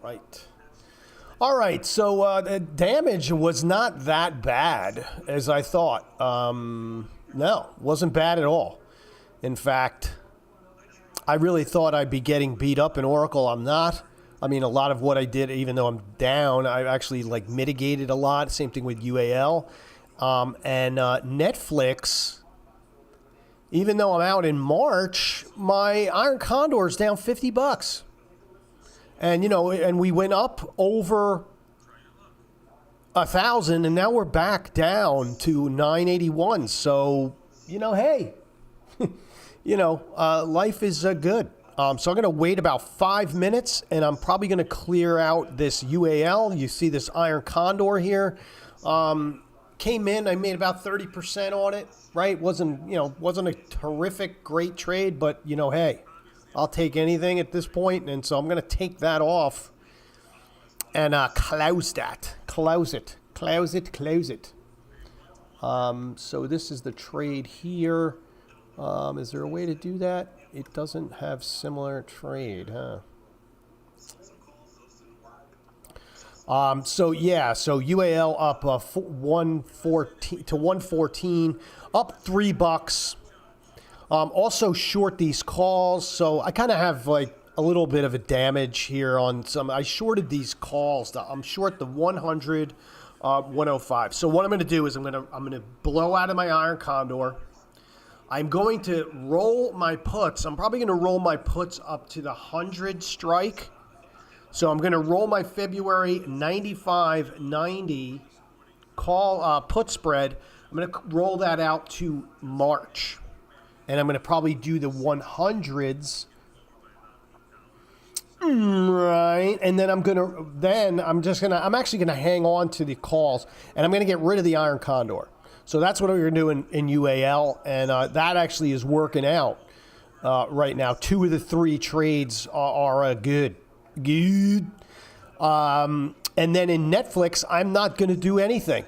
right. All right, so the damage was not that bad as I thought. No, wasn't bad at all. In fact, I really thought I'd be getting beat up in Oracle. I'm not. I mean, a lot of what I did, even though I'm down, I actually like mitigated a lot. Same thing with UAL. And Netflix, even though I'm out in March, my Iron Condor is down $50. And, and we went up over 1,000, and now we're back down to 981. So, hey, life is good. So I'm going to wait about 5 minutes, and I'm probably going to clear out this UAL. You see this Iron Condor here. Came in, I made about 30% on it, right? Wasn't a terrific, great trade, but, hey, I'll take anything at this point, and so I'm going to take that off and close that. Close it. So this is the trade here. Is there a way to do that? It doesn't have similar trade, huh? So UAL up 114 to 114, up $3. Also short these calls, so I kind of have like a little bit of a damage here on some. I shorted these calls. I'm short the 100, 105. So what I'm going to do is I'm going to blow out of my Iron Condor. I'm going to roll my puts. I'm probably going to roll my puts up to the 100 strike. So I'm going to roll my February 95.90 call put spread. I'm going to roll that out to March. And I'm going to probably do the 100s. Right. And then I'm actually going to hang on to the calls. And I'm going to get rid of the Iron Condor. So that's what we're doing in UAL. And that actually is working out right now. 2 of the 3 trades are good. Good. And then in Netflix, I'm not going to do anything.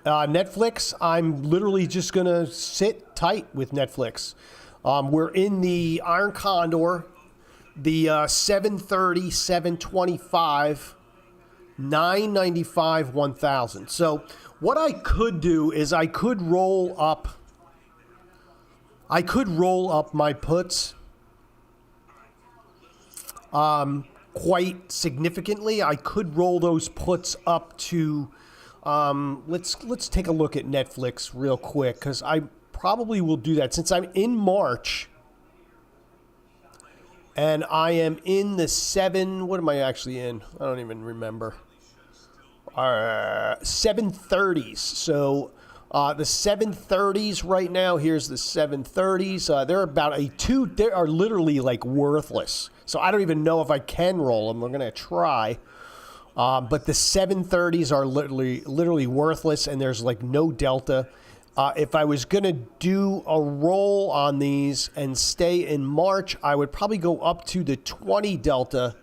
Netflix, I'm literally just going to sit tight with Netflix. We're in the Iron Condor, the 730, 725, 995, 1,000. So what I could do is I could roll up my puts quite significantly. I could roll those puts up to let's take a look at Netflix real quick, because I probably will do that since I'm in March and I am in the what am I actually in? I don't even remember. 730s. So the 730s right now, here's the 730s. They're about they are literally like worthless. So I don't even know if I can roll them. We're going to try. But the 730s are literally worthless, and there's like no delta. If I was going to do a roll on these and stay in March, I would probably go up to the 20 delta.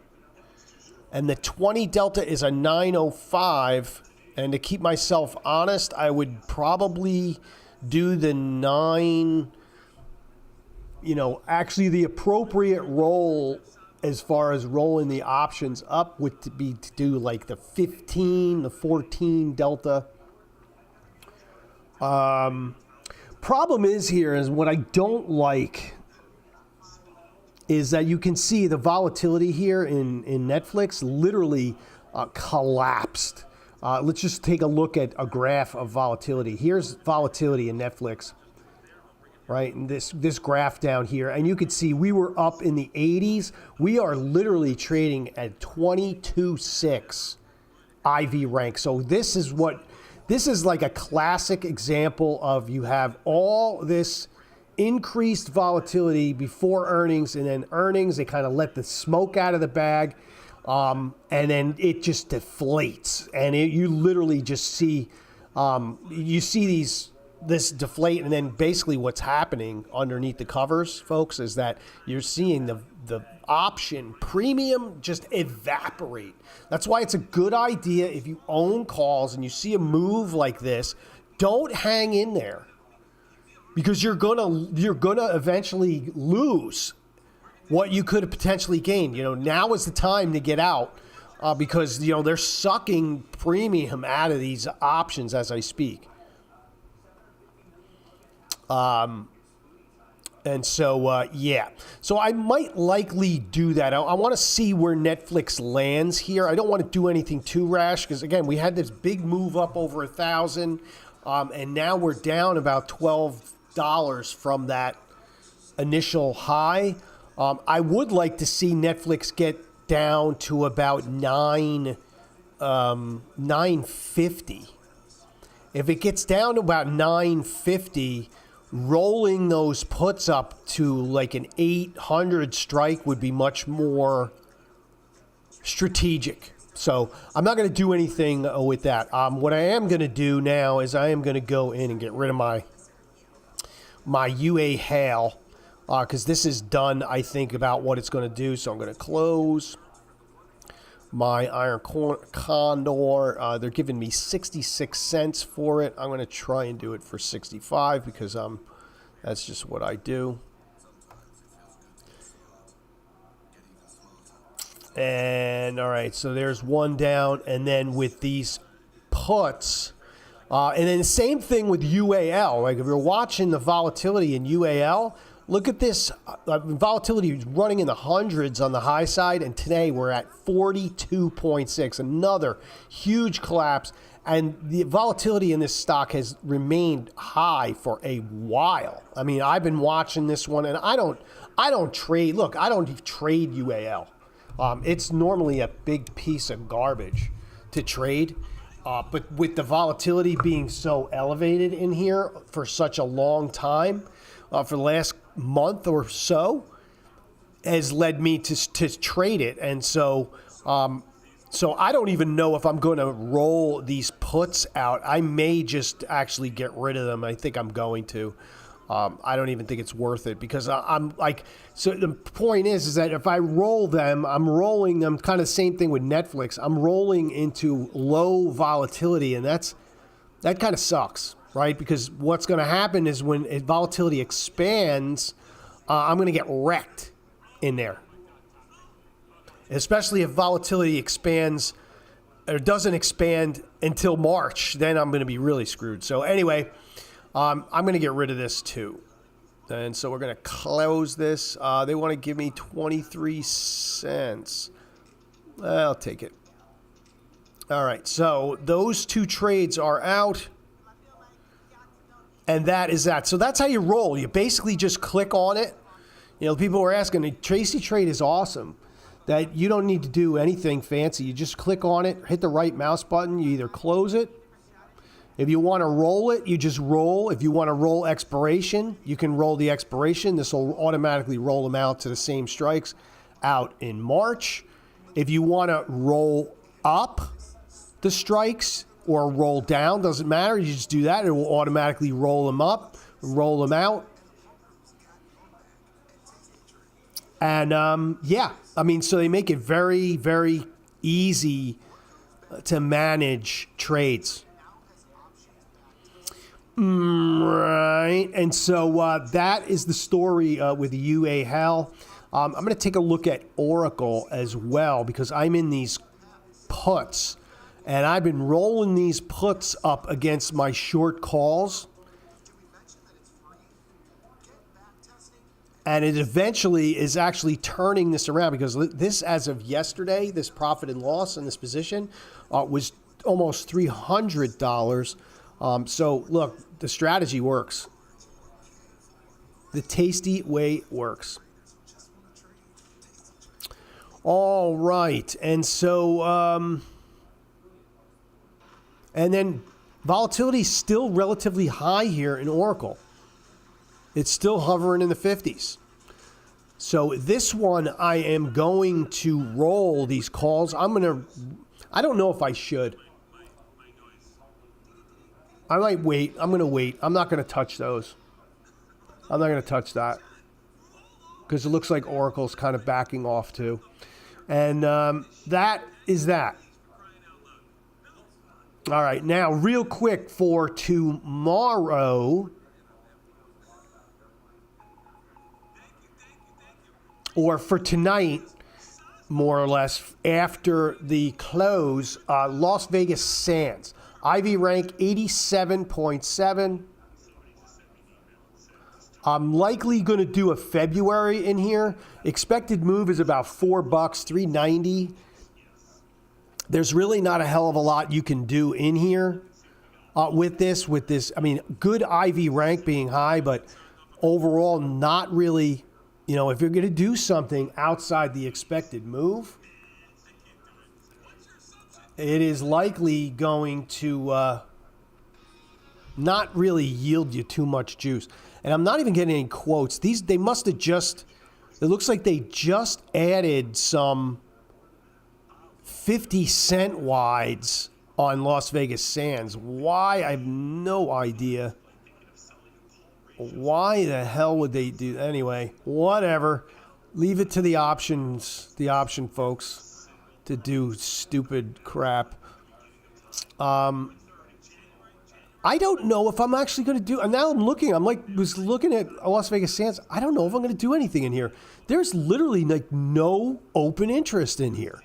And the 20 delta is a 905. And to keep myself honest, I would probably do the 9. Actually the appropriate roll as far as rolling the options up would be to do like the 15, the 14 delta. Problem is what I don't like is that you can see the volatility here in Netflix literally collapsed. Let's just take a look at a graph of volatility. Here's volatility in Netflix, right? And this graph down here, and you can see we were up in the 80s. We are literally trading at 22.6 IV rank. So this is like a classic example of you have all this increased volatility before earnings, and then earnings, they kind of let the smoke out of the bag, and then it just deflates, and you literally just see this deflate, and then basically what's happening underneath the covers, folks, is that you're seeing the option premium just evaporate. That's why it's a good idea, if you own calls and you see a move like this, don't hang in there, because you're gonna eventually lose what you could have potentially gained. Now is the time to get out. because, you know, they're sucking premium out of these options as I speak. And so, yeah. So I might likely do that. I want to see where Netflix lands here. I don't want to do anything too rash because, again, we had this big move up over 1,000, and now we're down about $12 from that initial high. I would like to see Netflix get down to about 950. If it gets down to about 950, rolling those puts up to like an 800 strike would be much more strategic. So I'm not going to do anything with that. What I am going to do now is I am going to go in and get rid of my UA Hail, because this is done, I think, about what it's going to do. So I'm going to close my Iron Condor. They're giving me 66 cents for it. I'm going to try and do it for 65 because that's just what I do. And all right, so there's one down. And then with these puts, and then the same thing with UAL. Like if you're watching the volatility in UAL, look at this. Volatility is running in the hundreds on the high side, and today we're at 42.6. Another huge collapse, and the volatility in this stock has remained high for a while. I mean, I've been watching this one, and I don't trade. Look, I don't trade UAL. It's normally a big piece of garbage to trade. But with the volatility being so elevated in here for such a long time, for the last month or so, has led me to trade it. And so I don't even know if I'm going to roll these puts out. I may just actually get rid of them. I think I'm going to. I don't even think it's worth it because I'm like, so the point is that if I roll them, I'm rolling them kind of same thing with Netflix. I'm rolling into low volatility, and that kind of sucks, right? Because what's going to happen is when volatility expands, I'm going to get wrecked in there. Especially if volatility expands or doesn't expand until March, then I'm going to be really screwed. So anyway, I'm going to get rid of this too. And so we're going to close this. They want to give me 23 cents. I'll take it. All right, so those two trades are out. And that is that. So that's how you roll. You basically just click on it. You know, people were asking, the Tracy trade is awesome. That you don't need to do anything fancy. You just click on it, hit the right mouse button. You either close it. If you want to roll it, you just roll. If you want to roll expiration, you can roll the expiration. This will automatically roll them out to the same strikes out in March. If you want to roll up the strikes or roll down, doesn't matter. You just do that. It will automatically roll them up, roll them out. And yeah, I mean, so they make it very, very easy to manage trades. Right. And so that is the story with UA Hell. I'm going to take a look at Oracle as well because I'm in these puts. And I've been rolling these puts up against my short calls. And it eventually is actually turning this around because this, as of yesterday, this profit and loss in this position was almost $300. So look, the strategy works. The tasty way works. All right. And so, and then volatility is still relatively high here in Oracle. It's still hovering in the 50s. So this one, I am going to roll these calls. I don't know if I should. I might wait. I'm going to wait. I'm not going to touch those. I'm not going to touch that. Because it looks like Oracle's kind of backing off too. And that is that. All right. Now, real quick for tomorrow. Or for tonight, more or less, after the close. Las Vegas Sands. IV rank 87.7. I'm likely going to do a February in here. Expected move is about $4, $3.90. There's really not a hell of a lot you can do in here with this. I mean, good IV rank being high, but overall not really, if you're going to do something outside the expected move, it is likely going to not really yield you too much juice. And I'm not even getting any quotes. They must have just, it looks like they just added some 50-cent wides on Las Vegas Sands. Why? I have no idea. Why the hell would they do? Anyway, whatever. Leave it to the option folks to do stupid crap. I don't know if I'm actually going to do. And now I'm looking. Was looking at Las Vegas Sands. I don't know if I'm going to do anything in here. There's literally like no open interest in here.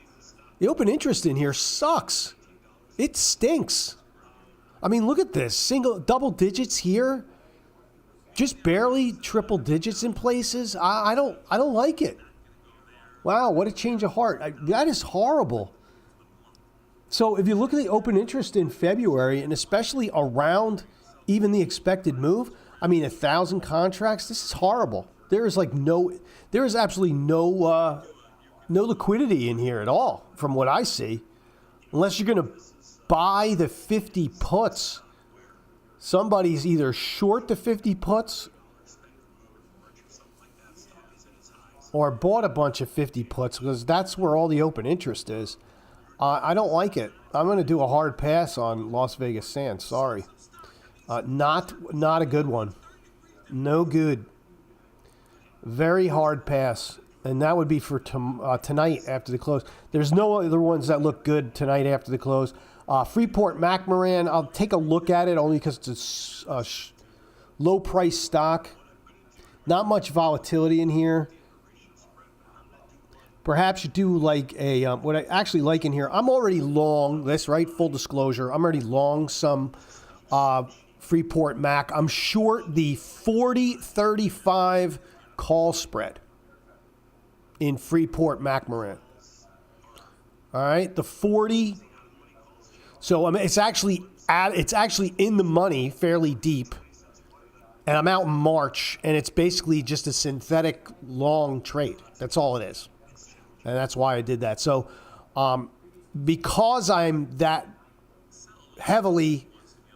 The open interest in here sucks. It stinks. I mean, look at this. Double digits here. Just barely triple digits in places. I don't like it. Wow, what a change of heart. That is horrible. So if you look at the open interest in February, and especially around even the expected move, 1,000 contracts, this is horrible. There is absolutely no liquidity in here at all from what I see. Unless you're going to buy the 50 puts. Somebody's either short the 50 puts or bought a bunch of 50 puts, because that's where all the open interest is. I don't like it. I'm going to do a hard pass on Las Vegas Sands. Sorry. Not a good one. No good. Very hard pass. And that would be for tonight after the close. There's no other ones that look good tonight after the close. Freeport McMoRan, I'll take a look at it only because it's a low price stock. Not much volatility in here. Perhaps you do like what I actually like in here. I'm already long this, right? Full disclosure. I'm already long some Freeport Mac. I'm short the 40-35 call spread in Freeport McMoRan. All right, the 40. So it's actually in the money, fairly deep. And I'm out in March, and it's basically just a synthetic long trade. That's all it is. And that's why I did that. So because I'm that heavily,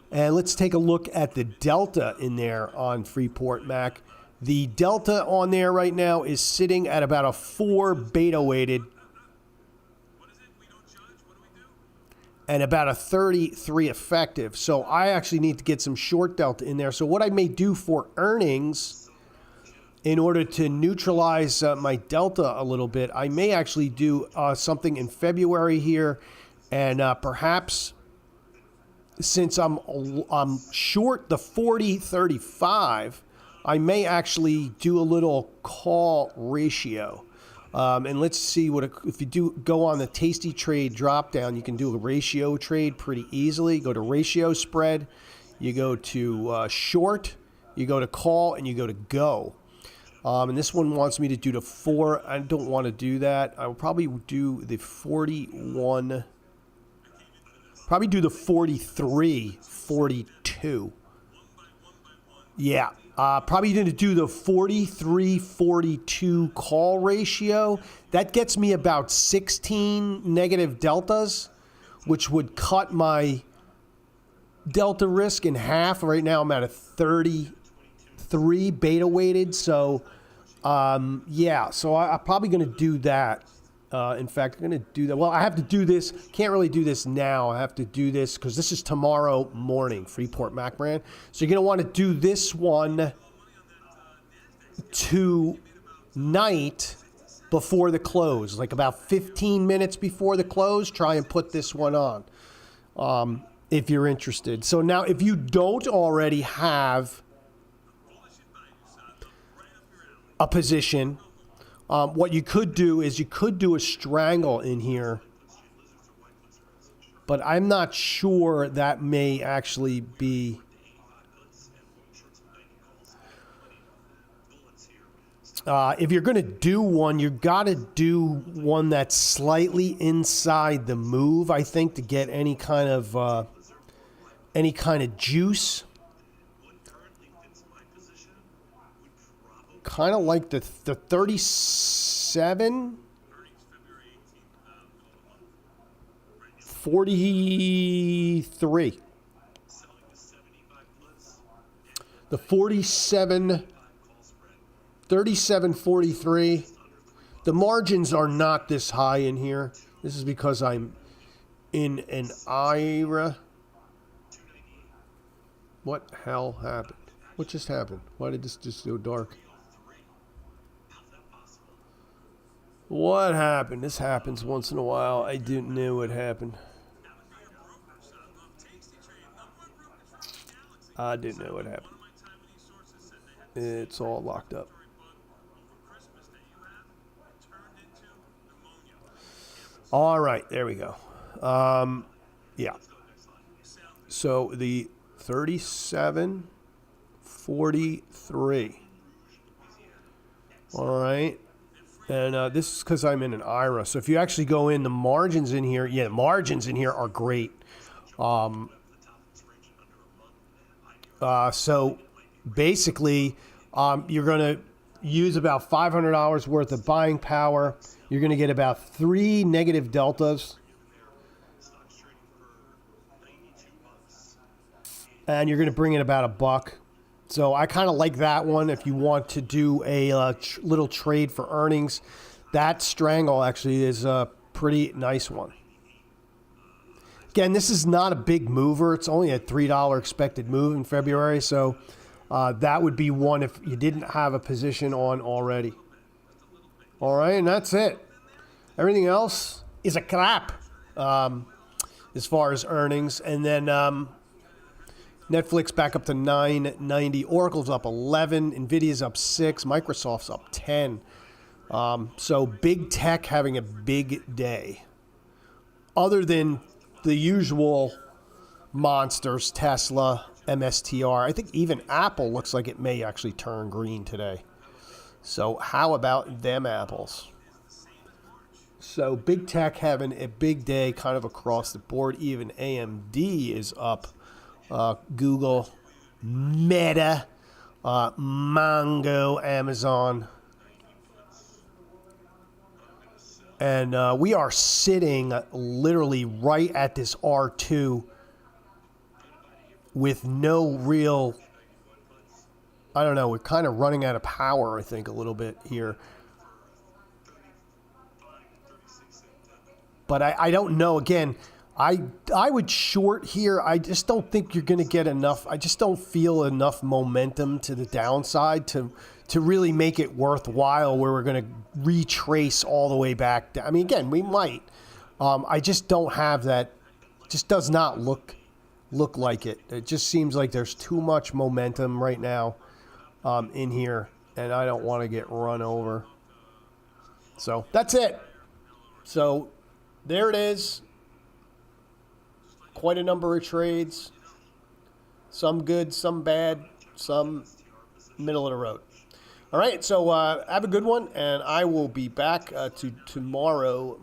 and let's take a look at the delta in there on Freeport Mac. The delta on there right now is sitting at about a 4 beta weighted and about a 33 effective. So I actually need to get some short delta in there. So what I may do for earnings, in order to neutralize my delta a little bit, I may actually do something in February here, and perhaps since I'm short the 40-35, I may actually do a little call ratio. And let's see if you do go on the Tasty Trade drop down, you can do a ratio trade pretty easily. Go to ratio spread, you go to short, you go to call, and you go to go. And this one wants me to do the 4. I don't want to do that. I will probably do the 41. Probably do the 43, 42. Yeah. Probably going to do the 43-42 call ratio. That gets me about 16 negative deltas, which would cut my delta risk in half. Right now I'm at a 33 beta weighted. So, yeah. So I'm probably going to do that. In fact, I'm going to do that. Well, I have to do this. Can't really do this now. I have to do this because this is tomorrow morning, Freeport McMoRan. So you're going to want to do this one tonight before the close, like about 15 minutes before the close. Try and put this one on if you're interested. So now if you don't already have a position, What you could do is you could do a strangle in here, but I'm not sure that may actually be. If you're going to do one, you got to do one that's slightly inside the move, I think, to get any kind of juice. Kind of like the 37, 43. The 47, 37, 43. The margins are not this high in here. This is because I'm in an IRA. What hell happened? What just happened? Why did this just go dark? What happened? This happens once in a while. I didn't know what happened. I didn't know what happened. It's all locked up. All right, there we go. Yeah. So the 37, 43. All right. And this is because I'm in an IRA. So if you actually go in, the margins in here, yeah, the margins in here are great. So basically, you're going to use about $500 worth of buying power. You're going to get about 3 negative deltas. And you're going to bring in about $1. So I kind of like that one if you want to do a little trade for earnings. That strangle actually is a pretty nice one. Again, this is not a big mover. It's only a $3 expected move in February. So that would be one if you didn't have a position on already. All right, and that's it. Everything else is a crap as far as earnings. And then Netflix back up to $9.90. Oracle's up 11. Nvidia's up 6. Microsoft's up 10. So big tech having a big day. Other than the usual monsters, Tesla, MSTR. I think even Apple looks like it may actually turn green today. So how about them apples? So big tech having a big day kind of across the board. Even AMD is up. Google, Meta, Mongo, Amazon. And we are sitting literally right at this R2 with no real, I don't know, we're kind of running out of power, I think, a little bit here. But I don't know. Again, I would short here. I just don't think you're going to get enough. I just don't feel enough momentum to the downside to really make it worthwhile where we're going to retrace all the way back down. I mean, again, we might. I just don't have that. Just does not look like it. It just seems like there's too much momentum right now in here, and I don't want to get run over. So that's it. So there it is. Quite a number of trades. Some good, some bad, some middle of the road. All right, so have a good one, and I will be back to tomorrow.